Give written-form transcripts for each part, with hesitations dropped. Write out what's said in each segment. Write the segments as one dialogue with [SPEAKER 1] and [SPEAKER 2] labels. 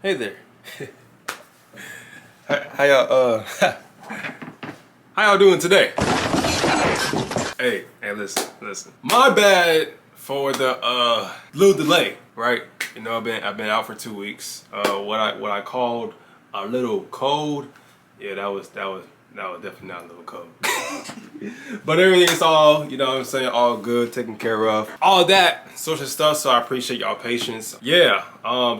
[SPEAKER 1] Hey there. How y'all how y'all doing today? Hey, listen. My bad for the little delay, right? You know, I've been out for 2 weeks. What I called a little cold. Yeah, that was definitely not a little cold. But everything is all, you know what I'm saying, all good, taken care of. All that social stuff, so I appreciate y'all patience. Yeah,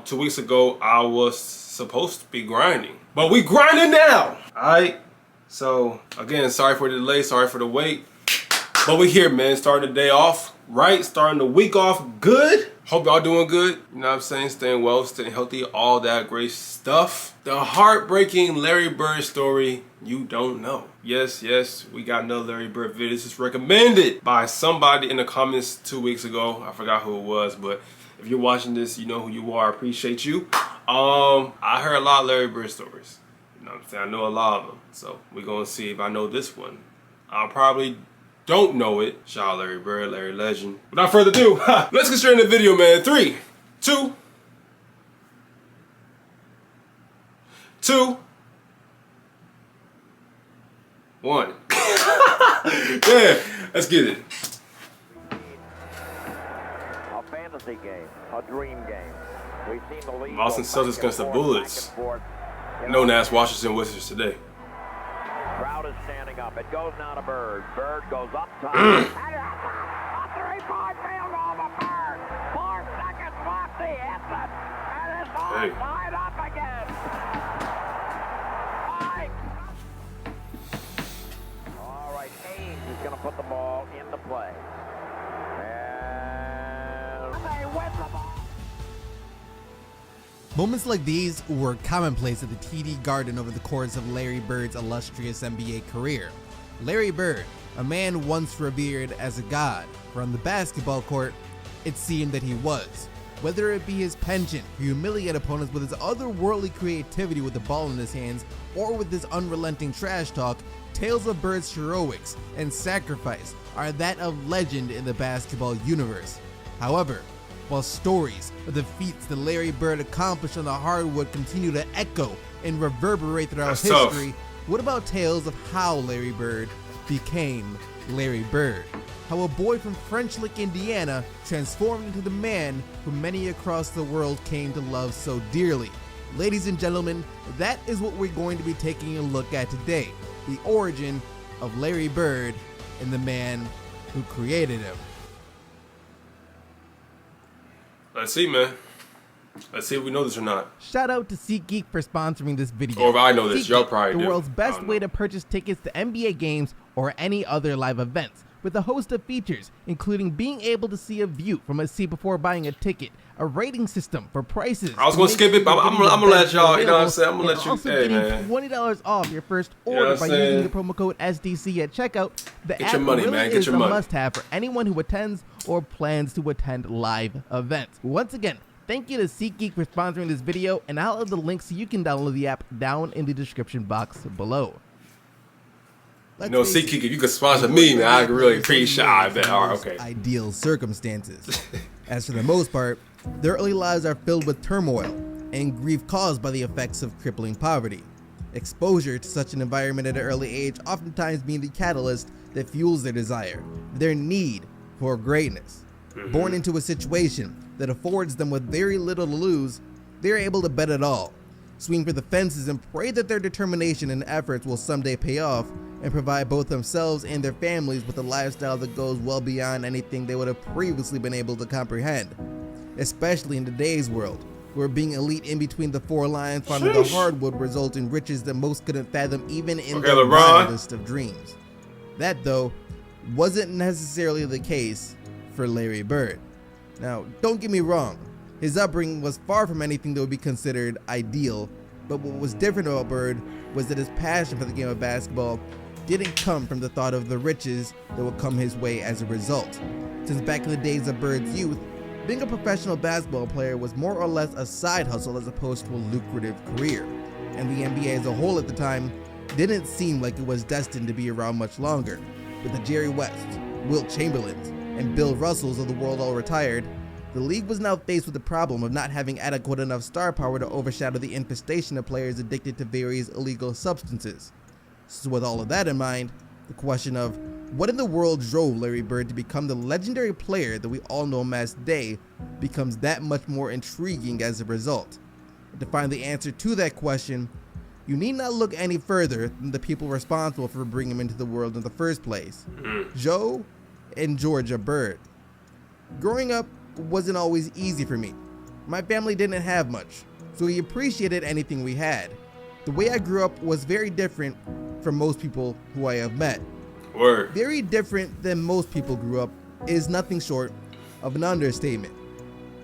[SPEAKER 1] 2 weeks ago I was supposed to be grinding, but we grinding now. Alright. So again, sorry for the delay, sorry for the wait. But we here, man, starting the day off right, starting the week off good. Hope y'all doing good, you know what I'm saying, staying well, staying healthy, all that great stuff. The heartbreaking Larry Bird story you don't know. Yes, we got another Larry Bird video. This is recommended by somebody in the comments 2 weeks ago. I forgot who it was, but if you're watching this, you know who you are. I appreciate you. I heard a lot of Larry Bird stories. You know what I'm saying? I know a lot of them. So we're gonna see if I know this one. I'll probably don't know it. Shout out Larry Bird, Larry Legend. Without further ado, let's get straight in the video, man. 3, 2, 1. Yeah, let's get it.
[SPEAKER 2] A fantasy game, a dream game. We've seen the league
[SPEAKER 1] Boston Celtics against the Bullets, known as Washington Wizards today.
[SPEAKER 2] Crowd is standing up. It goes now to Bird. Bird goes up top. A 3-point field goal to Bird. 4 seconds left. He hits it. And it's all tied up again. All right, Haynes is going to put the ball into play. And they win the ball.
[SPEAKER 3] Moments like these were commonplace at the TD Garden over the course of Larry Bird's illustrious NBA career. Larry Bird, a man once revered as a god, for on the basketball court, it seemed that he was. Whether it be his penchant to humiliate opponents with his otherworldly creativity with the ball in his hands, or with his unrelenting trash talk, tales of Bird's heroics and sacrifice are that of legend in the basketball universe. However, while stories of the feats that Larry Bird accomplished on the hardwood continue to echo and reverberate throughout history, what about tales of how Larry Bird became Larry Bird? How a boy from French Lick, Indiana transformed into the man who many across the world came to love so dearly. Ladies and gentlemen, that is what we're going to be taking a look at today. The origin of Larry Bird and the man who created him.
[SPEAKER 1] Let's see, man. Let's see if we know this or not.
[SPEAKER 3] Shout out to SeatGeek for sponsoring this video.
[SPEAKER 1] Or if I know this,
[SPEAKER 3] SeatGeek,
[SPEAKER 1] y'all probably do.
[SPEAKER 3] The world's best way to purchase tickets to NBA games or any other live events, with a host of features, including being able to see a view from a seat before buying a ticket, a rating system for prices.
[SPEAKER 1] I was gonna skip it, but I'm gonna let y'all, you know what I'm saying? I'm gonna let you,
[SPEAKER 3] also
[SPEAKER 1] hey,
[SPEAKER 3] getting
[SPEAKER 1] man.
[SPEAKER 3] $20 off your first order by using the promo code SDC at checkout. The app really is a must-have for anyone who attends or plans to attend live events. Once again, thank you to SeatGeek for sponsoring this video, and I'll have the link so you can download the app down in the description box below.
[SPEAKER 1] You know, SeatGeek, if you could sponsor me, man, I could really appreciate it. All right, okay.
[SPEAKER 3] Ideal circumstances. As for the most part, their early lives are filled with turmoil and grief caused by the effects of crippling poverty. Exposure to such an environment at an early age oftentimes being the catalyst that fuels their desire, their need for greatness. Born into a situation that affords them with very little to lose, they're able to bet it all, swing for the fences and pray that their determination and efforts will someday pay off and provide both themselves and their families with a lifestyle that goes well beyond anything they would have previously been able to comprehend. Especially in today's world, where being elite in between the four lines found in the hardwood result in riches that most couldn't fathom even in the wildest of dreams. That, though, wasn't necessarily the case for Larry Bird. Now, don't get me wrong, his upbringing was far from anything that would be considered ideal, but what was different about Bird was that his passion for the game of basketball didn't come from the thought of the riches that would come his way as a result. Since back in the days of Bird's youth, being a professional basketball player was more or less a side hustle as opposed to a lucrative career, and the NBA as a whole at the time didn't seem like it was destined to be around much longer. With the Jerry West, Wilt Chamberlains, and Bill Russells of the world all retired, The league was now faced with the problem of not having adequate enough star power to overshadow the infestation of players addicted to various illegal substances. So with all of that in mind, the question of what in the world drove Larry Bird to become the legendary player that we all know him as today becomes that much more intriguing as a result. And to find the answer to that question, you need not look any further than the people responsible for bringing him into the world in the first place, Joe and Georgia Bird. Growing up wasn't always easy for me. My family didn't have much, so we appreciated anything we had. The way I grew up was very different from most people who I have met.
[SPEAKER 1] Word.
[SPEAKER 3] Very different than most people grew up is nothing short of an understatement.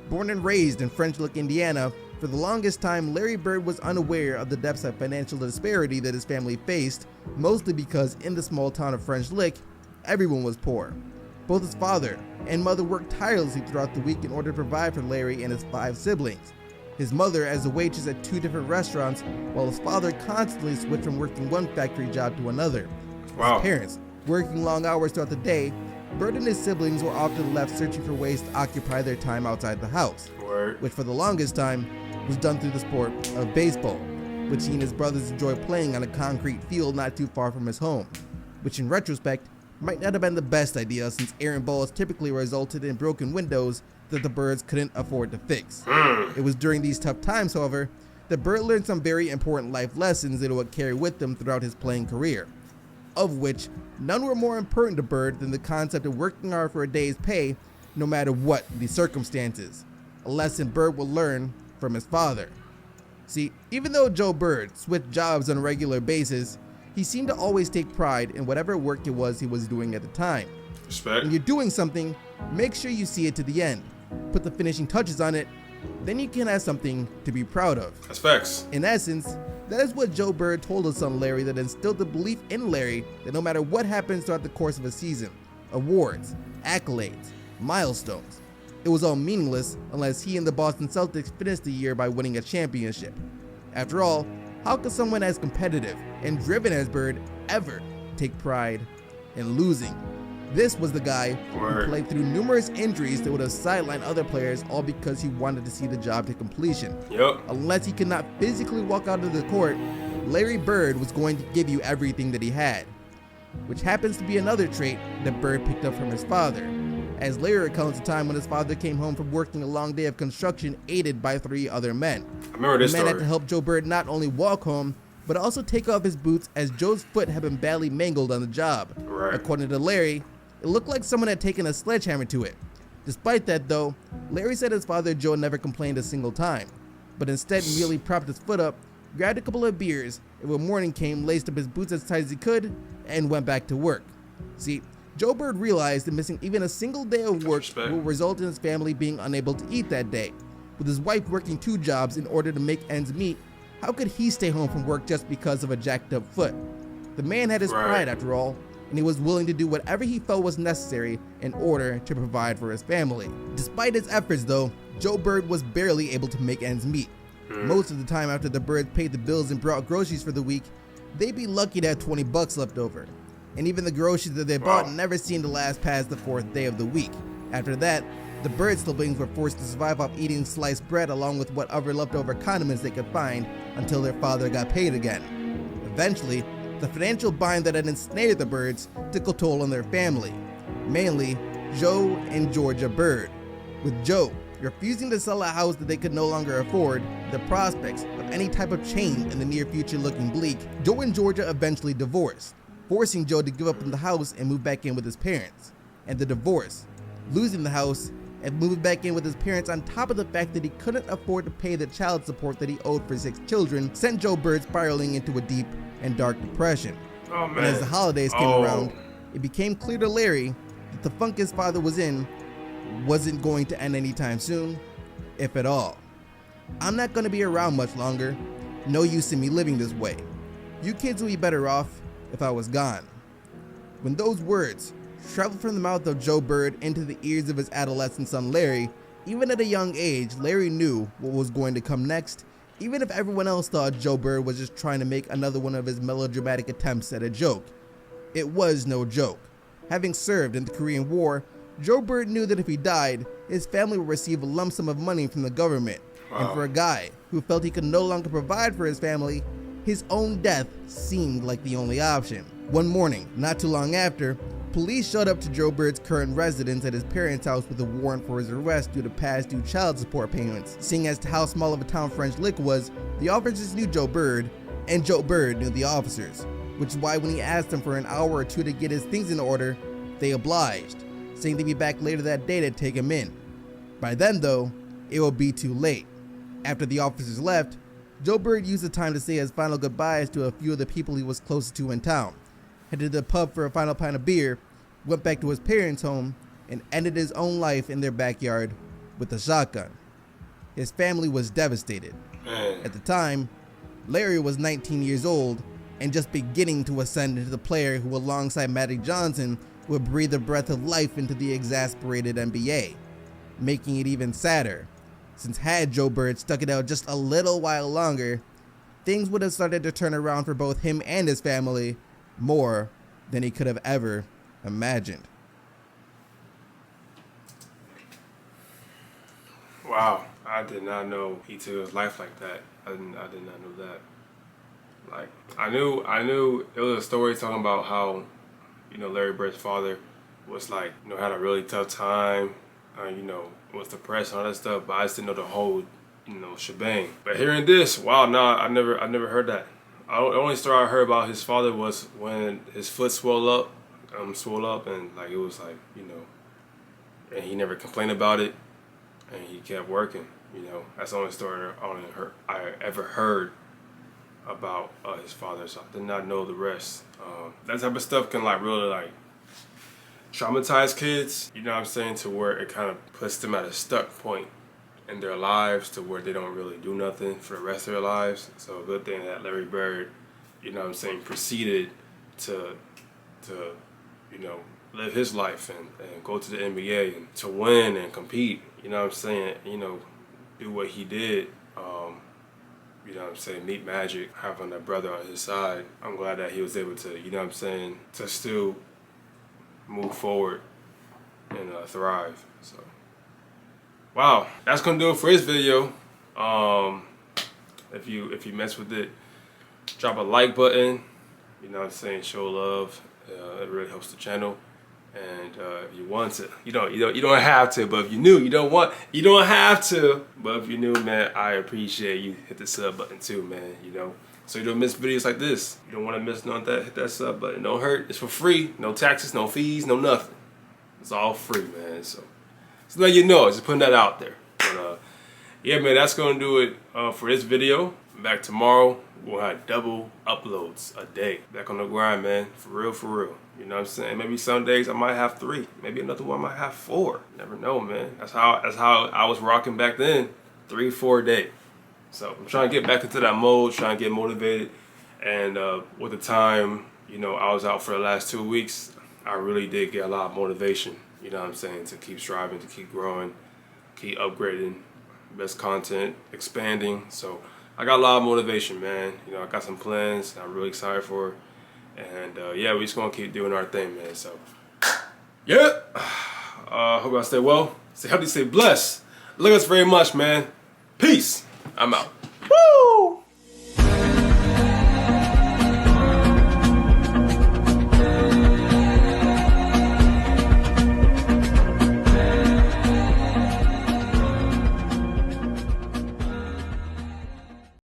[SPEAKER 3] Born and raised in French Lick, Indiana, for the longest time Larry Bird was unaware of the depths of financial disparity that his family faced, mostly because in the small town of French Lick, everyone was poor. Both his father and mother worked tirelessly throughout the week in order to provide for Larry and his 5 siblings. His mother as a waitress at 2 different restaurants, while his father constantly switched from working one factory job to another.
[SPEAKER 1] Wow.
[SPEAKER 3] His parents, working long hours throughout the day, Bird and his siblings were often left searching for ways to occupy their time outside the house,
[SPEAKER 1] Word.
[SPEAKER 3] which for the longest time was done through the sport of baseball, which he and his brothers enjoyed playing on a concrete field not too far from his home, which in retrospect might not have been the best idea since errant balls typically resulted in broken windows that the Birds couldn't afford to fix. It was during these tough times, however, that Bird learned some very important life lessons that he would carry with him throughout his playing career, of which none were more important to Bird than the concept of working hard for a day's pay no matter what the circumstances, a lesson Bird would learn from his father. See, even though Joe Bird switched jobs on a regular basis, he seemed to always take pride in whatever work it was he was doing at the time.
[SPEAKER 1] Respect.
[SPEAKER 3] When you're doing something, make sure you see it to the end. Put the finishing touches on it, then you can have something to be proud of.
[SPEAKER 1] That's facts.
[SPEAKER 3] In essence, that is what Joe Bird told his son Larry that instilled the belief in Larry that no matter what happens throughout the course of a season, awards, accolades, milestones, it was all meaningless unless he and the Boston Celtics finished the year by winning a championship. After all, how could someone as competitive and driven as Bird ever take pride in losing? This was the guy
[SPEAKER 1] Word.
[SPEAKER 3] who played through numerous injuries that would have sidelined other players all because he wanted to see the job to completion.
[SPEAKER 1] Yep.
[SPEAKER 3] Unless he could not physically walk out of the court, Larry Bird was going to give you everything that he had, which happens to be another trait that Bird picked up from his father, as Larry recounts a time when his father came home from working a long day of construction aided by 3 other men.
[SPEAKER 1] I remember this
[SPEAKER 3] The man had
[SPEAKER 1] story.
[SPEAKER 3] to help Joe Bird not only walk home, but also take off his boots as Joe's foot had been badly mangled on the job.
[SPEAKER 1] Right.
[SPEAKER 3] According to Larry, it looked like someone had taken a sledgehammer to it. Despite that though, Larry said his father Joe never complained a single time, but instead merely propped his foot up, grabbed a couple of beers, and when morning came, laced up his boots as tight as he could, and went back to work. See, Joe Bird realized that missing even a single day of work
[SPEAKER 1] Respect.
[SPEAKER 3] would result in his family being unable to eat that day. With his wife working 2 jobs in order to make ends meet, how could he stay home from work just because of a jacked up foot? The man had his
[SPEAKER 1] Right.
[SPEAKER 3] pride after all, and he was willing to do whatever he felt was necessary in order to provide for his family. Despite his efforts though, Joe Bird was barely able to make ends meet. Most of the time after the Birds paid the bills and brought groceries for the week, they'd be lucky to have $20 left over. And even the groceries that they bought
[SPEAKER 1] Wow.
[SPEAKER 3] never seemed to last past the 4th day of the week. After that, the Bird siblings were forced to survive off eating sliced bread along with whatever leftover condiments they could find until their father got paid again. Eventually, the financial bind that had ensnared the Birds took a toll on their family, mainly Joe and Georgia Bird. With Joe refusing to sell a house that they could no longer afford, the prospects of any type of change in the near future looking bleak, Joe and Georgia eventually divorced, forcing Joe to give up on the house and move back in with his parents. And the divorce, losing the house, and moving back in with his parents on top of the fact that he couldn't afford to pay the child support that he owed for 6 children, sent Joe Bird spiraling into a deep and dark depression.
[SPEAKER 1] Oh man.
[SPEAKER 3] And as the holidays came
[SPEAKER 1] Oh.
[SPEAKER 3] around, it became clear to Larry that the funk his father was in wasn't going to end anytime soon, if at all. I'm not going to be around much longer. No use in me living this way. You kids will be better off if I was gone. When those words traveled from the mouth of Joe Bird into the ears of his adolescent son Larry, even at a young age, Larry knew what was going to come next, even if everyone else thought Joe Bird was just trying to make another one of his melodramatic attempts at a joke. It was no joke. Having served in the Korean War, Joe Bird knew that if he died, his family would receive a lump sum of money from the government. And for a guy who felt he could no longer provide for his family, his own death seemed like the only option. One morning, not too long after, police showed up to Joe Bird's current residence at his parents' house with a warrant for his arrest due to past due child support payments. Seeing as to how small of a town French Lick was, the officers knew Joe Bird, and Joe Bird knew the officers, which is why when he asked them for an hour or two to get his things in order, they obliged, saying they'd be back later that day to take him in. By then though, it would be too late. After the officers left, Joe Bird used the time to say his final goodbyes to a few of the people he was closest to in town, headed to the pub for a final pint of beer, went back to his parents' home, and ended his own life in their backyard with a shotgun. His family was devastated. At the time, Larry was 19 years old and just beginning to ascend into the player who, alongside Magic Johnson, would breathe a breath of life into the exasperated NBA, making it even sadder, since had Joe Bird stuck it out just a little while longer, things would have started to turn around for both him and his family more than he could have ever imagined.
[SPEAKER 1] Wow, I did not know he took his life like that. I did not know that. Like, I knew it was a story talking about how, Larry Bird's father was like, had a really tough time, was depressed and all that stuff, but I just didn't know the whole, shebang. But hearing this, wow, I never heard that. The only story I heard about his father was when his foot swelled up, and like it was like, and he never complained about it, and he kept working. That's the only story I ever heard about his father. So I did not know the rest. That type of stuff can like really like traumatize kids, to where it kind of puts them at a stuck point in their lives to where they don't really do nothing for the rest of their lives. So a good thing that Larry Bird, proceeded to live his life and go to the NBA and to win and compete, do what he did, meet Magic, having a brother on his side. I'm glad that he was able to, to still move forward and thrive. So, wow, that's gonna do it for this video. If you mess with it, drop a like button. Show love. It really helps the channel. And if you want to, you don't have to. But if you knew, you don't have to. But if you knew, man, I appreciate you. Hit the sub button too, man. So you don't miss videos like this. You don't want to miss none of that. Hit that sub button. Don't hurt. It's for free. No taxes, no fees, no nothing. It's all free, man. So let you know. Just putting that out there. But yeah, man, that's gonna do it for this video. Back tomorrow. We'll have double uploads a day. Back on the grind, man. For real. Maybe some days I might have 3. Maybe another one I might have 4. Never know, man. That's how I was rocking back then. 3-4 a day. So I'm trying to get back into that mode, trying to get motivated. And with the time, I was out for the last 2 weeks, I really did get a lot of motivation, to keep striving, to keep growing, keep upgrading, best content, expanding. So I got a lot of motivation, man. I got some plans I'm really excited for. And yeah, we're just gonna keep doing our thing, man. So yeah, hope y'all stay well, stay healthy, stay blessed. Love us very much, man. Peace. I'm out. Woo!